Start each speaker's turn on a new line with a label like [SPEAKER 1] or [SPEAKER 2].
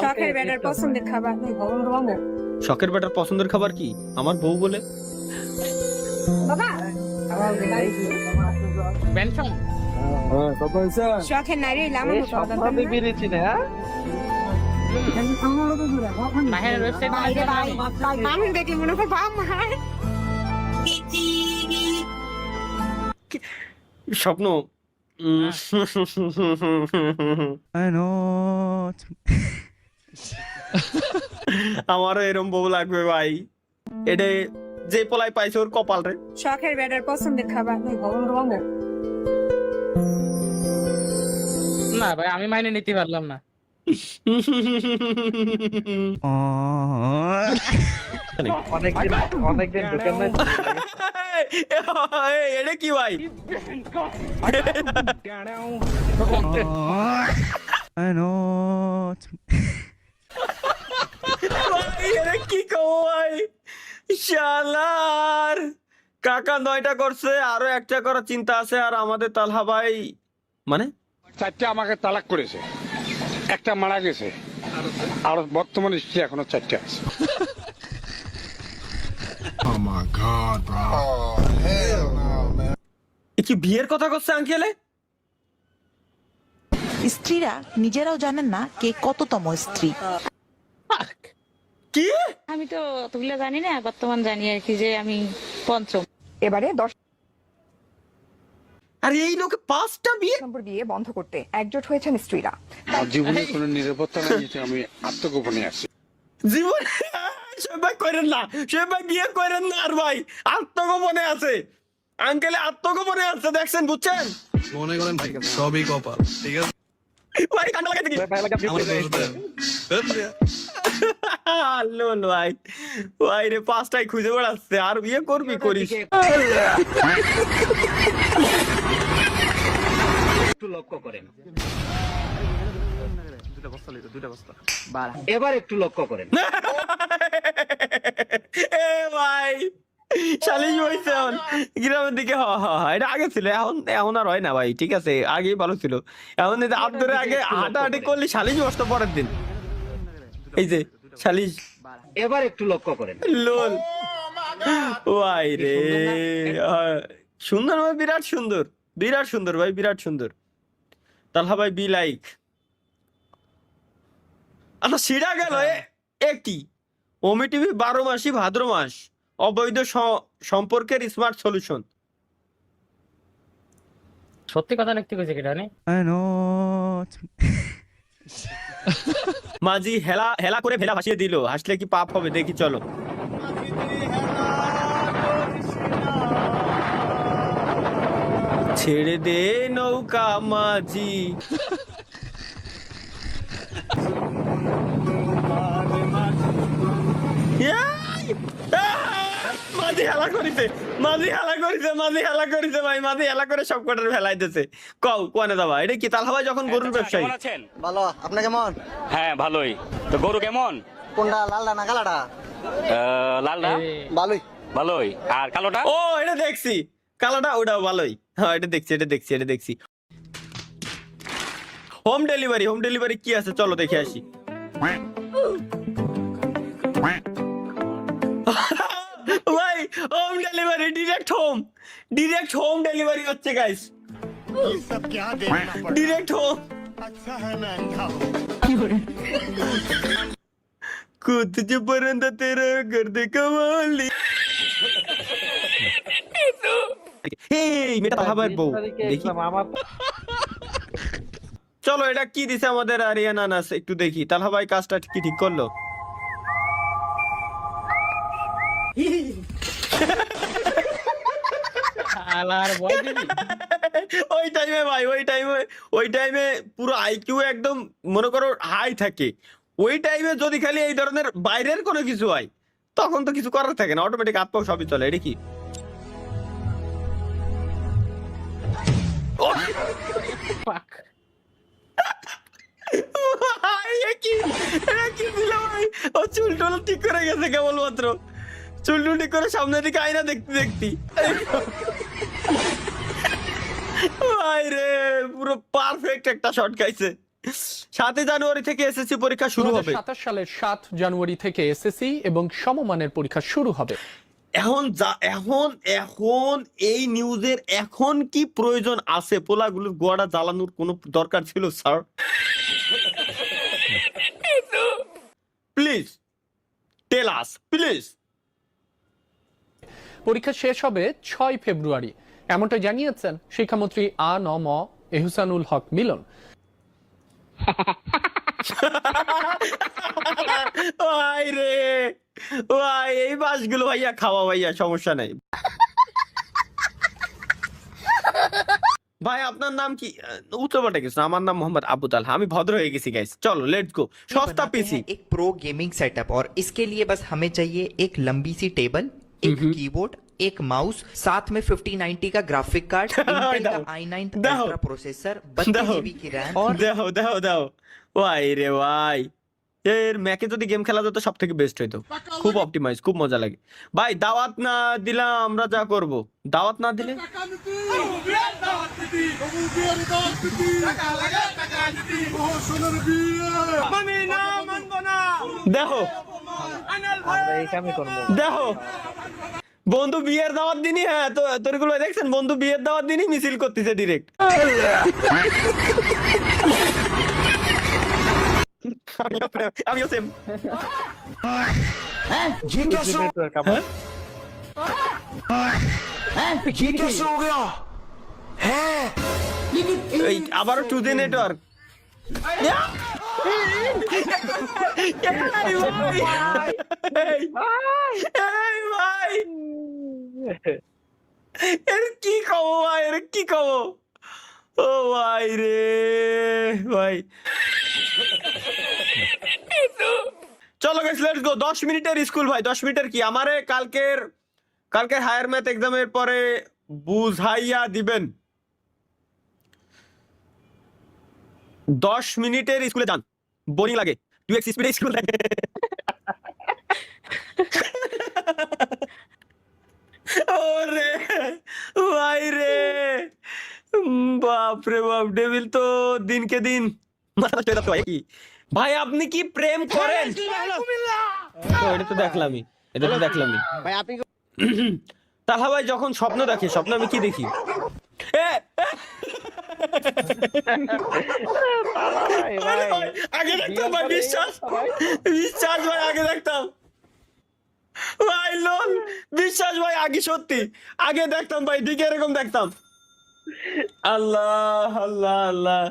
[SPEAKER 1] শখের বেটার পছন্দের খাবার।
[SPEAKER 2] শখের বেটার পছন্দের খাবার কি? আমার বউ বলে।
[SPEAKER 1] বাবা
[SPEAKER 3] পেনশন
[SPEAKER 1] শখের নারী আমার
[SPEAKER 3] মাহের ওয়েবসাইট
[SPEAKER 1] মানুষ দেখলে মনে হয় বাপ মার
[SPEAKER 2] স্বপ্ন আমারও এরম বউ লাগবে ভাই। এটা যে পোলাই পাইছে ওর কপাল রে।
[SPEAKER 1] শখের বেটার পছন্দের খাবার।
[SPEAKER 3] না ভাই আমি মাইনে নিতে পারলাম না।
[SPEAKER 4] অনেকদিন ঢুকেন না।
[SPEAKER 2] এটা কি ভাই? এটা কি কও ভাই? শালার কাকা 9টা করছে, আরো একটা করার চিন্তা আছে। আর আমাদের তালহা ভাই মানে
[SPEAKER 5] 4টা আমাকে তালাক করেছে, একটা মারা গেছে, আর বর্তমানে স্ত্রী এখনো 4টা আছে।
[SPEAKER 2] এ কি বিয়ের কথা করছে আঙ্কেলে?
[SPEAKER 6] স্ত্রীরা নিজেরাও জানেন না কে কততম স্ত্রী।
[SPEAKER 2] কি?
[SPEAKER 7] আমি তো অতগুলো জানি না, বর্তমান জানি আর কি যে আমি পঞ্চম।
[SPEAKER 1] এবারে 10
[SPEAKER 2] আর এই লোকে 5টা বিয়ে।
[SPEAKER 1] নম্বর বিয়ে বন্ধ করতে একজোট হয়েছেন স্ত্রীরা।
[SPEAKER 5] আমার জীবনে কোনো নিরাপত্তা নাই, যেটা আমি আত্মগোপনে আছি।
[SPEAKER 2] জীবন সবাই করেন না, সবাই বিয়ে করেন না। আর ভাই আত্মগোপনে আছে, আঙ্কেলে আত্মগোপনে আছে, দেখছেন বুঝছেন?
[SPEAKER 8] মনে করেন ভাই সবই কপাল, ঠিক আছে?
[SPEAKER 2] ভাই কান্না লাগাইতে কি? লোল ভাই, ভাই রে 5টাই খুঁজে বেড়াচ্ছে। আর বিয়ে করবি করিস।
[SPEAKER 4] একটু লক্ষ্য করেন, এবার একটু লক্ষ্য করেন।
[SPEAKER 2] এ ভাই শালিশ হইছে এখন গ্রামের দিকে। এটা আগে ছিল, এখন আর হয় না ভাই। ঠিক আছে আগেই ভালো ছিল। এখন আপনার আগে হাঁটাহাঁটি করলে শালিশ বসতো পরের দিন। এই যে শালিশ,
[SPEAKER 4] এবার একটু লক্ষ্য করেন।
[SPEAKER 2] লোল ভাই রে সুন্দর ভাই, বিরাট সুন্দর, বিরাট সুন্দর ভাই, বিরাট সুন্দর। তালহা ভাই বি লাইক। আচ্ছা সিরা গেল একটি ওমি টিভি 12 মাসই ভাদ্র মাস অবৈধ সম্পর্কের স্মার্ট সলিউশন।
[SPEAKER 3] সত্যি কথা লিখতে কইছে কেটা নে?
[SPEAKER 2] মাঝি হেলা হেলা করে ভেলা ভাসিয়ে দিল, হাসলে কি পাপ হবে? দেখি চলো। ছেড়ে দে নৌকা মাঝি। মাঝি হেলা করিছে, মাঝি হেলা করিছে, মাঝি হেলা করিছে ভাই। মাঝি হেলা করে সব কটার ফেলাইতেছে। কও কোনে যাবা? এটা কি তালহা ভাই যখন গরুর ব্যবসায়ী?
[SPEAKER 4] ভালো, আপনি কেমন?
[SPEAKER 9] হ্যাঁ ভালোই। তো গরু কেমন?
[SPEAKER 4] কোনটা, লালটা না কালাটা?
[SPEAKER 9] লালটা
[SPEAKER 4] ভালোই।
[SPEAKER 9] ভালোই। আর কালোটা?
[SPEAKER 2] ও এটা দেখছি, কালোটা ওটাও ভালোই। হ্যাঁ এটা দেখছি, এটা দেখছি, এটা দেখছি। হোম ডেলিভারি, হোম ডেলিভারি কি আছে চলো দেখে আসি। ভাই home delivery, direct home, direct home delivery হচ্ছে গাইস, ডিরেক্ট হোম। खुद जो परिंदा तेरा गर्द कमाली। এই মেয়েটা তালহাবার বউ দেখি। চলো এটা কি দিছে আমাদের আরিয়ানা নাস, একটু দেখি তালহা ভাই কাজটা কি ঠিক করলো।
[SPEAKER 3] আলার বয় দিবি
[SPEAKER 2] ওই টাইমে ভাই, ওই টাইমে পুরো আইকিউ একদম মনে করো হাই থাকে। ওই টাইমে যদি খালি এই ধরনের বাইরের কোনো কিছু হয় তখন তো কিছু করার থাকে না, অটোমেটিক আত্মা সবই চলে। এটা কি
[SPEAKER 3] পাক
[SPEAKER 2] ও চুল টুল ঠিক করে গেছে কেবলমাত্র, চুল টুল ঠিক করে সামনের দিকে আয়না দেখতে দেখতি। ভাই রে পুরো পারফেক্ট একটা শট খাইছে। 7 জানুয়ারি থেকে এসএসসি পরীক্ষা শুরু হবে।
[SPEAKER 10] 2027 সালের 7 জানুয়ারি থেকে এসএসসি এবং সমমানের পরীক্ষা শুরু হবে।
[SPEAKER 2] এখন এই নিউজের এখন কি প্রয়োজন আছে? পোলাগুলোর গোয়াটা জ্বালানোর কোনো দরকার ছিল sir? Please tell us please.
[SPEAKER 10] পরীক্ষা শেষ হবে 6 ফেব্রুয়ারি, এমনটা জানিয়েছেন শিক্ষামন্ত্রী আ.ন.ম এহসানুল হক মিলন।
[SPEAKER 2] ভাই রে ভাই, এই বাসগুলো ভাইয়া খাওয়া ভাইয়া, সমস্যা নাই। ভাই আপনার নাম কি? উত্তরপাটে গেছে। আমার নাম মোহাম্মদ আবু তালহা, আমি ভদ্র হয়ে গেছি গাইস। চলো লেটস গো। সস্তা পিসি,
[SPEAKER 11] एक प्रो गेमिंग सेटअप और इसके लिए बस हमें चाहिए एक लंबी सी टेबल, एक कीबोर्ड, एक माउस, साथ में 5090 का ग्राफिक कार्ड, इंटेल का i9 अल्ट्रा प्रोसेसर, 32 GB की रैम और
[SPEAKER 2] দাও ভাই রে ভাই, এর ম্যাকে যদি গেম খেলা যেত সব থেকে বেস্ট হইতো। খুব অপটিমাইজ, খুব মজা লাগে ভাই। দাওয়াত না দিলাম আমরা যা করব, দাওয়াত না দিলে দেখো দেখো বন্ধু বিয়ের দাওয়াত দিনই, হ্যাঁ তো তোরগুলো দেখছেন, বন্ধু বিয়ের দাওয়াত দিনই মিছিল করতেছে ডিরেক্ট। আমিও সেম। আবারও টু ডে নেটওয়ার্ক। কি কব ভাই, এর কি কব? ও ভাই রে ভাই, চলো গাইস লেটস গো। 10 মিনিটের স্কুল ভাই, 10 মিনিটের কি আমারে কালকের হায়ার ম্যাথ এক্সামের পরে বুঝাইয়া দিবেন। 10 মিনিটের স্কুলে যান, বোরিং লাগে, 2x স্পিডে স্কুল লাগে। ওরে ভাই রে, বাপ রে বাপ, ডেভিল তো দিনকে দিন মাথা চলে যাচ্ছে ভাই। কি ভাই আপনি কি প্রেম করেন? এটা তো দেখলামই
[SPEAKER 4] ভাই আপনি
[SPEAKER 2] তাহা ভাই যখন স্বপ্ন দেখে, স্বপ্ন আমি কি দেখি? আগে দেখতাম ভাই, বিশ্বাস ভাই, আগে দেখতাম ভাই, লোন বিশ্বাস ভাই, আগে সত্যি আগে দেখতাম ভাই, ঠিক এরকম দেখতাম। আল্লাহ আল্লাহ আল্লাহ।